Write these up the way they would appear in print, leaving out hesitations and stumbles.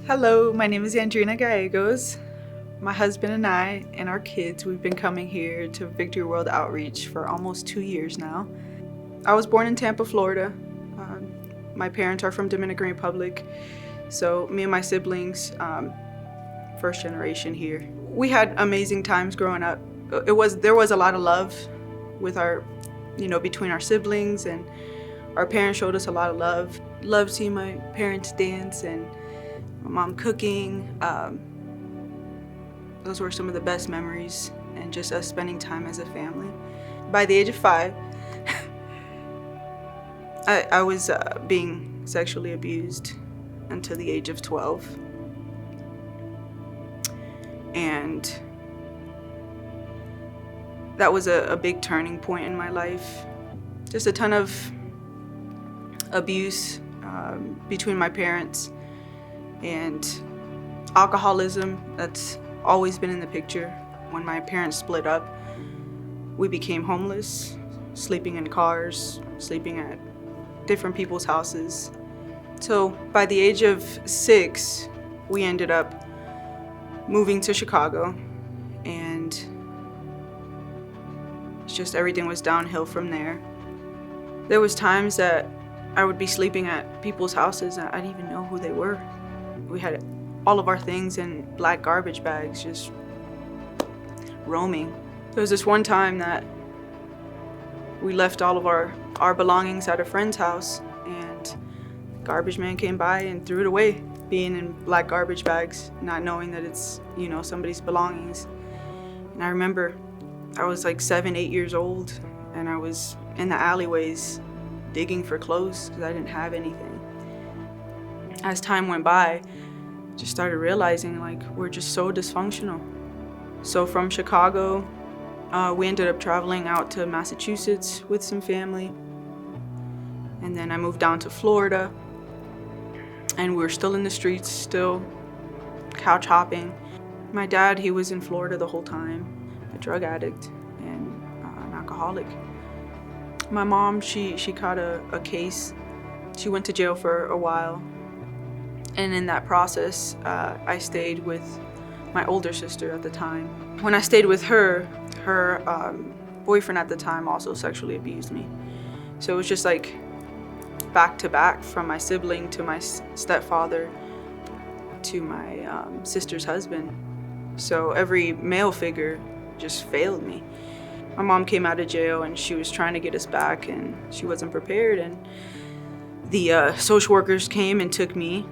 Hello, my name is Andreina Gallegos. My husband and I and our kids, we've been coming here to Victory World Outreach for almost 2 years now. I was born in Tampa, Florida. My parents are from Dominican Republic, so me and my siblings, first generation here. We had amazing times growing up. There was a lot of love with between our siblings, and our parents showed us a lot of love. Loved seeing my parents dance and my mom cooking. Those were some of the best memories, and just us spending time as a family. By the age of 5, I was being sexually abused until the age of 12. And that was a big turning point in my life. Just a ton of abuse between my parents, and alcoholism, that's always been in the picture. When my parents split up, we became homeless, sleeping in cars, sleeping at different people's houses. So by the age of 6, we ended up moving to Chicago, and it's just everything was downhill from there. There was times that I would be sleeping at people's houses and I didn't even know who they were. We had all of our things in black garbage bags just roaming. There was this one time that we left all of our belongings at a friend's house, and the garbage man came by and threw it away, being in black garbage bags, not knowing that it's, somebody's belongings. And I remember I was like 7, 8 years old, and I was in the alleyways digging for clothes because I didn't have anything. As time went by, just started realizing we're just so dysfunctional. So from Chicago, we ended up traveling out to Massachusetts with some family. And then I moved down to Florida, and we were still in the streets, still couch hopping. My dad, he was in Florida the whole time, a drug addict and an alcoholic. My mom, she caught a case. She went to jail for a while. And in that process, I stayed with my older sister at the time. When I stayed with her, her boyfriend at the time also sexually abused me. So it was just like back to back, from my sibling to my stepfather to my sister's husband. So every male figure just failed me. My mom came out of jail and she was trying to get us back, and she wasn't prepared. And the social workers came and took me.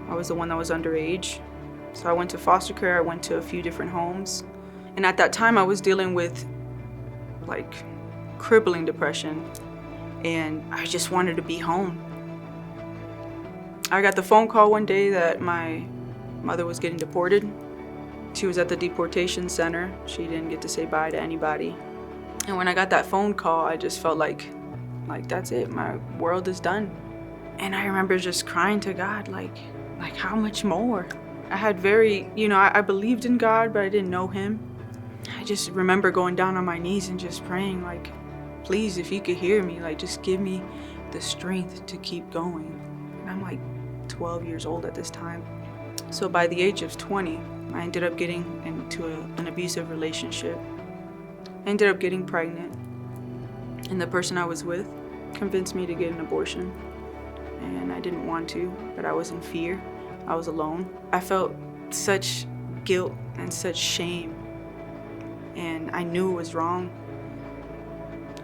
I was the one that was underage. So I went to foster care. I went to a few different homes. And at that time I was dealing with crippling depression, and I just wanted to be home. I got the phone call one day that my mother was getting deported. She was at the deportation center. She didn't get to say bye to anybody. And when I got that phone call, I just felt like that's it, my world is done. And I remember just crying to God, like how much more? I had I believed in God, but I didn't know him. I just remember going down on my knees and just praying, please, if you could hear me, just give me the strength to keep going. And I'm 12 years old at this time. So by the age of 20, I ended up getting into an abusive relationship. I ended up getting pregnant, and the person I was with convinced me to get an abortion. And I didn't want to, but I was in fear. I was alone. I felt such guilt and such shame, and I knew it was wrong.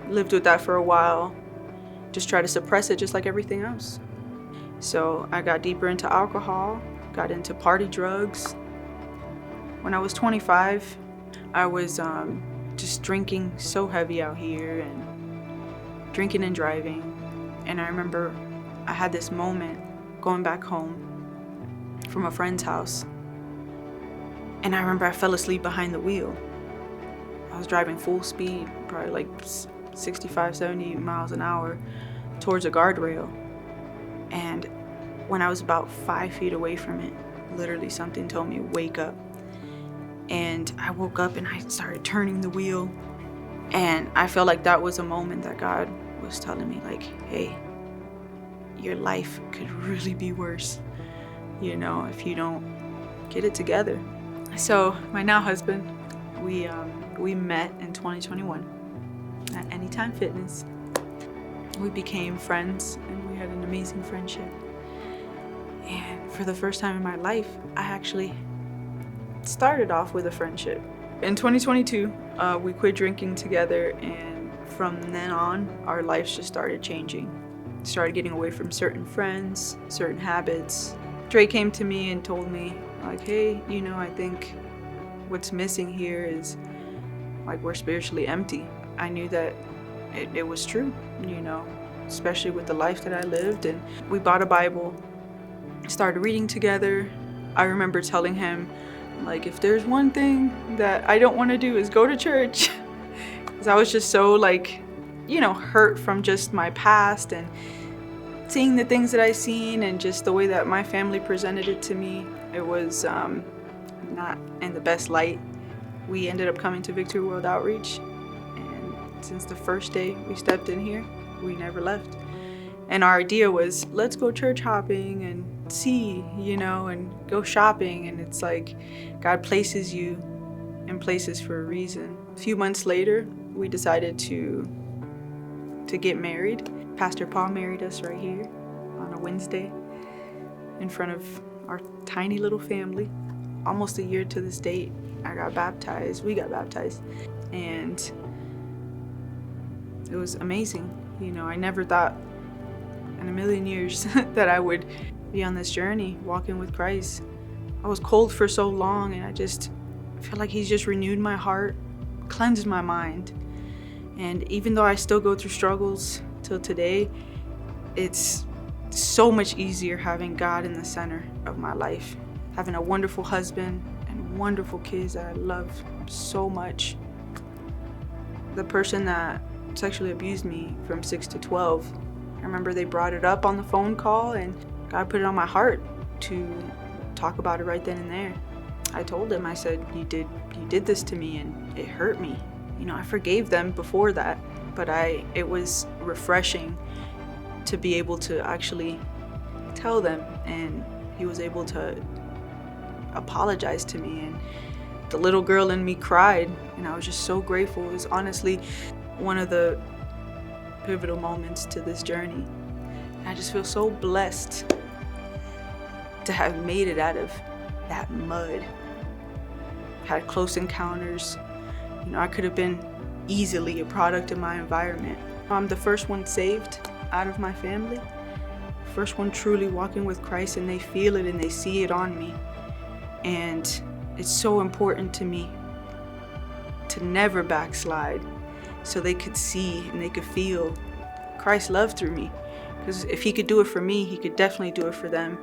Lived with that for a while, just tried to suppress it just like everything else. So I got deeper into alcohol, got into party drugs. When I was 25, I was just drinking so heavy out here, and drinking and driving. And I remember I had this moment going back home from a friend's house, and I remember I fell asleep behind the wheel. I was driving full speed, probably 65, 70 miles an hour towards a guardrail. And when I was about 5 feet away from it, literally something told me, wake up. And I woke up and I started turning the wheel. And I felt like that was a moment that God was telling me, hey, your life could really be worse, you know, if you don't get it together. So my now husband, we met in 2021 at Anytime Fitness. We became friends and we had an amazing friendship. And for the first time in my life, I actually started off with a friendship. In 2022, we quit drinking together, and from then on, our lives just started changing. Started getting away from certain friends, certain habits. Dre came to me and told me, like, hey, you know, I think what's missing here is, like, we're spiritually empty. I knew that it was true, you know, especially with the life that I lived. And we bought a Bible, started reading together. I remember telling him, like, if there's one thing that I don't want to do is go to church. Because I was just so, like, you know, hurt from just my past and seeing the things that I seen and just the way that my family presented it to me. It was not in the best light. We ended up coming to Victory World Outreach, and since the first day we stepped in here, we never left. And our idea was, let's go church hopping and see, you know, and go shopping. And it's like God places you in places for a reason. A few months later, we decided to get married. Pastor Paul married us right here on a Wednesday in front of our tiny little family. Almost a year to this date, we got baptized, and it was amazing. You know, I never thought in a million years that I would be on this journey, walking with Christ. I was cold for so long, and I feel like He's just renewed my heart, cleansed my mind. And even though I still go through struggles till today, it's so much easier having God in the center of my life, having a wonderful husband and wonderful kids that I love so much. The person that sexually abused me from 6 to 12, I remember they brought it up on the phone call, and God put it on my heart to talk about it right then and there. I told him, I said, you did this to me, and it hurt me. You know, I forgave them before that, but it was refreshing to be able to actually tell them, and he was able to apologize to me, and the little girl in me cried, and I was just so grateful. It was honestly one of the pivotal moments to this journey. And I just feel so blessed to have made it out of that mud. Had close encounters. You know, I could have been easily a product of my environment. I'm the first one saved out of my family, first one truly walking with Christ, and they feel it and they see it on me. And it's so important to me to never backslide, so they could see and they could feel Christ's love through me. Because if He could do it for me, He could definitely do it for them.